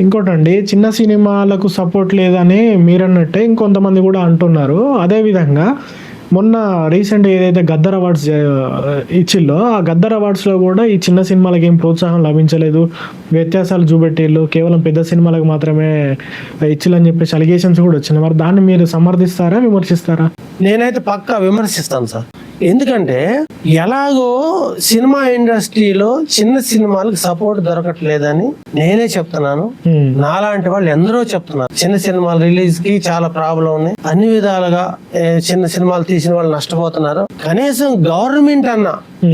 ఇంకోటండి, చిన్న సినిమాలకు సపోర్ట్ లేదని మీరన్నట్టే ఇంకొంతమంది కూడా అంటున్నారు. అదేవిధంగా మొన్న రీసెంట్‌గా ఏదైతే గద్దర్ అవార్డ్స్ ఇచ్చిల్లో, ఆ గద్దర్ అవార్డ్స్‌లో కూడా ఈ చిన్న సినిమాలకి ఏం ప్రోత్సాహం లభించలేదు. వ్యత్యాసాలు చూపెట్టిళ్ళు. కేవలం పెద్ద సినిమాలకు మాత్రమే ఇచ్చిల్లని చెప్పేసి అలిగేషన్స్ కూడా వచ్చినాయి. మరి దాన్ని మీరు సమర్థిస్తారా? విమర్శిస్తారా? నేనైతే పక్కా విమర్శిస్తాను సార్. ఎందుకంటే ఎలాగో సినిమా ఇండస్ట్రీలో చిన్న సినిమాలకు సపోర్ట్ దొరకట్లేదని నేనే చెప్తున్నాను. నాలాంటి వాళ్ళు ఎందరో చెప్తున్నారు. చిన్న సినిమాల రిలీజ్ కి చాలా ప్రాబ్లం ఉంది, అన్ని విధాలుగా చిన్న సినిమాలు తీసిన వాళ్ళు నష్టపోతున్నారు. కనీసం గవర్నమెంట్ అన్న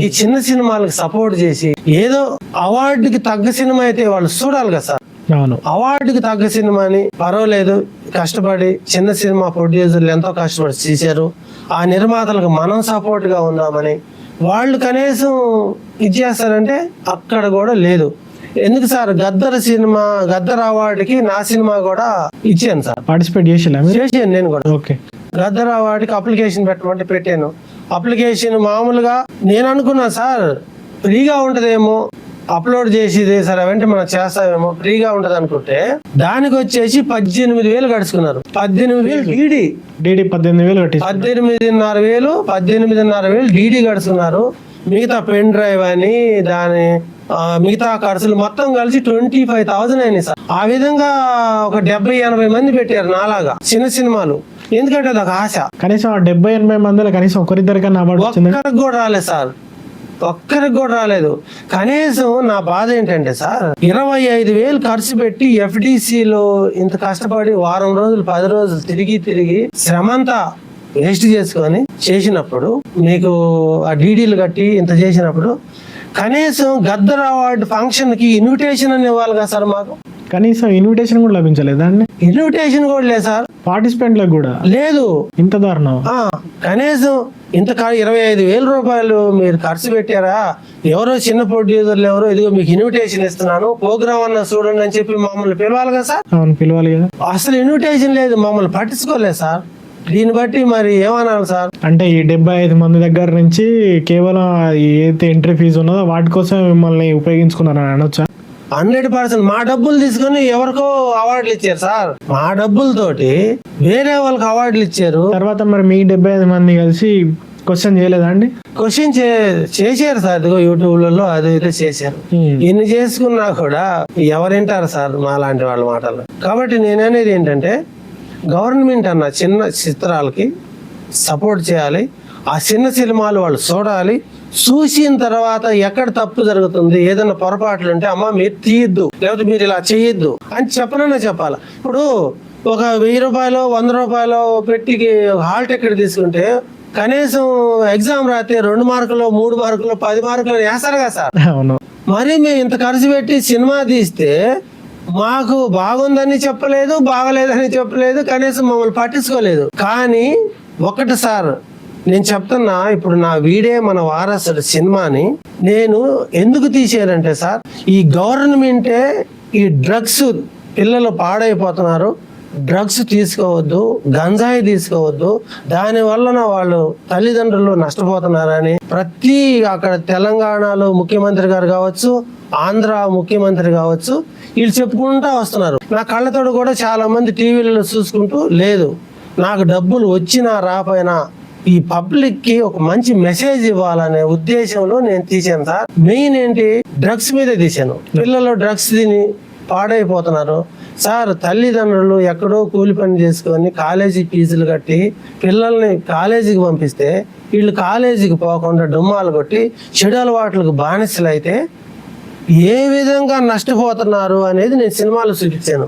ఈ చిన్న సినిమాలకు సపోర్ట్ చేసి ఏదో అవార్డుకి తగ్గ సినిమా అయితే వాళ్ళు చూడాలి కదా సార్. అవార్డుకి తగ్గ సినిమాని పర్వాలేదు, కష్టపడి చిన్న సినిమా ప్రొడ్యూసర్లు ఎంతో కష్టపడి చేశారు, ఆ నిర్మాతలకు మనం సపోర్ట్ గా ఉందామని వాళ్ళు కనీసం ఇది చేస్తారంటే అక్కడ కూడా లేదు. ఎందుకు సార్, గద్దర్ అవార్డుకి నా సినిమా కూడా ఇచ్చాను సార్. పార్టిసిపేట్ చేసాను నేను కూడా. గద్దర్ అవార్డుకి అప్లికేషన్ పెట్టమంటే పెట్టాను. అప్లికేషన్ మామూలుగా నేను అనుకున్నా సార్ ఫ్రీగా ఉంటదేమో, అప్లోడ్ చేసేది సరే వెంటనే మనం చేస్తామేమో, ఫ్రీగా ఉంటది అనుకుంటే దానికి వచ్చేసి 18,000 గడుచుకున్నారు. 18,000 డీడీ 18,500 డీడీ గడుచుకున్నారు. మిగతా పెన్ డ్రైవ్ అని దాని మిగతా ఖర్చులు మొత్తం కలిసి 25,000 అయినాయి సార్. ఆ విధంగా ఒక 70-80 మంది పెట్టారు నాలాగా చిన్న సినిమాలు. ఎందుకంటే అది ఒక ఆశ. కనీసం 70-80 మందిలో కనీసం ఒకరిద్దరికన్నా ఒక్కరికి కూడా రాలేదు సార్, ఒక్కరికి కూడా రాలేదు. కనీసం నా బాధ ఏంటంటే సార్, 25,000 ఖర్చు పెట్టి ఎఫ్డిసిలో ఇంత కష్టపడి వారం రోజులు 10 రోజులు తిరిగి శ్రమంతా వేస్ట్ చేసుకొని చేసినప్పుడు, మీకు ఆ డీడీలు కట్టి ఇంత చేసినప్పుడు కనీసం గద్దర్ అవార్డు ఫంక్షన్ కి ఇన్విటేషన్ అని ఇవ్వాలి కదా సార్. మాకు కనీసం ఇన్విటేషన్ కూడా లభించలేదా అండి? ఇన్విటేషన్ కూడా లేదు సార్, పార్టిసిపెంట్లకు కూడా లేదు. ఇంత దారుణం. కనీసం ఇంత 25,000 రూపాయలు మీరు ఖర్చు పెట్టారా? ఎవరో చిన్న ప్రొడ్యూసర్లు ఎవరో ఇదిగో మీకు ఇన్విటేషన్ ఇస్తున్నాను, ప్రోగ్రామ్ అన్న చూడండి అని చెప్పి మమ్మల్ని పిలవాలి కదా సార్. అవును, పిలవాలి కదా. అసలు ఇన్విటేషన్ లేదు, మమ్మల్ని పట్టించుకోలేదు సార్. దీన్ని బట్టి మరి ఏమనాలి సార్? అంటే ఈ 75 మంది దగ్గర నుంచి కేవలం ఏదైతే ఎంట్రీ ఫీజు ఉన్నదో వాటి కోసం మిమ్మల్ని ఉపయోగించుకున్నారని అనొచ్చా? 100% మా డబ్బులు తీసుకుని ఎవరికో అవార్డులు ఇచ్చారు సార్. మా డబ్బులతోటి వేరే వాళ్ళకి అవార్డులు ఇచ్చారు. తర్వాత మరి మీ 75 మంది కలిసి క్వశ్చన్ చేయలేదా అండి? క్వశ్చన్ చేశారు సార్. ఇదిగో యూట్యూబ్లలో అదైతే చేశారు. ఇన్ని చేసుకున్నా కూడా ఎవరింటారు సార్ మా లాంటి వాళ్ళ మాటలు. కాబట్టి నేననేది ఏంటంటే గవర్నమెంట్ అన్న చిన్న చిత్రాలకి సపోర్ట్ చేయాలి. ఆ చిన్న సినిమాలు వాళ్ళు చూడాలి. చూసిన తర్వాత ఎక్కడ తప్పు జరుగుతుంది, ఏదైనా పొరపాట్లు ఉంటే అమ్మ మీరు తీయద్దు, లేకపోతే మీరు ఇలా చేయొద్దు అని చెప్పాలి. ఇప్పుడు ఒక 1,000 రూపాయలు 100 రూపాయలు పెట్టి హాల్ టికెట్ తీసుకుంటే కనీసం ఎగ్జామ్ రాస్తే 2 మార్కులు 3 మార్కులు 10 మార్కులు వేస్తారు కదా సార్. మరి మేము ఇంత ఖర్చు పెట్టి సినిమా తీస్తే మాకు బాగుందని చెప్పలేదు, బాగలేదని చెప్పలేదు, కనీసం మమ్మల్ని పట్టించుకోలేదు. కానీ ఒకటి సార్ నేను చెప్తున్నా, ఇప్పుడు నా వీడే మన వారసుడు సినిమాని నేను ఎందుకు తీసానంటే సార్, ఈ గవర్నమెంటే ఈ డ్రగ్స్ పిల్లలు పాడైపోతున్నారు, డ్రగ్స్ తీసుకోవద్దు, గంజాయి తీసుకోవద్దు, దాని వలన వాళ్ళు తల్లిదండ్రులు నష్టపోతున్నారని ప్రతి అక్కడ తెలంగాణలో ముఖ్యమంత్రి గారు కావచ్చు, ఆంధ్ర ముఖ్యమంత్రి కావచ్చు, వీళ్ళు చెప్పుకుంటూ వస్తున్నారు. నా కళ్ళతోడు కూడా చాలా మంది టీవీలలో చూసుకుంటూ లేదు, నాకు డబ్బులు వచ్చినా రాపోయినా ఈ పబ్లిక్ కి ఒక మంచి మెసేజ్ ఇవ్వాలనే ఉద్దేశంలో నేను తీసాను సార్. మెయిన్ ఏంటి, డ్రగ్స్ మీదే తీసాను. పిల్లలు డ్రగ్స్ తిని పాడైపోతున్నారు సార్. తల్లిదండ్రులు ఎక్కడో కూలి పని చేసుకొని కాలేజీ ఫీజులు కట్టి పిల్లల్ని కాలేజీకి పంపిస్తే వీళ్ళు కాలేజీకి పోకుండా డుమ్మాలు కొట్టి చెడు అలవాట్లకు బానిసలు అయితే ఏ విధంగా నష్టపోతున్నారు అనేది నేను సినిమాలో చూపించాను.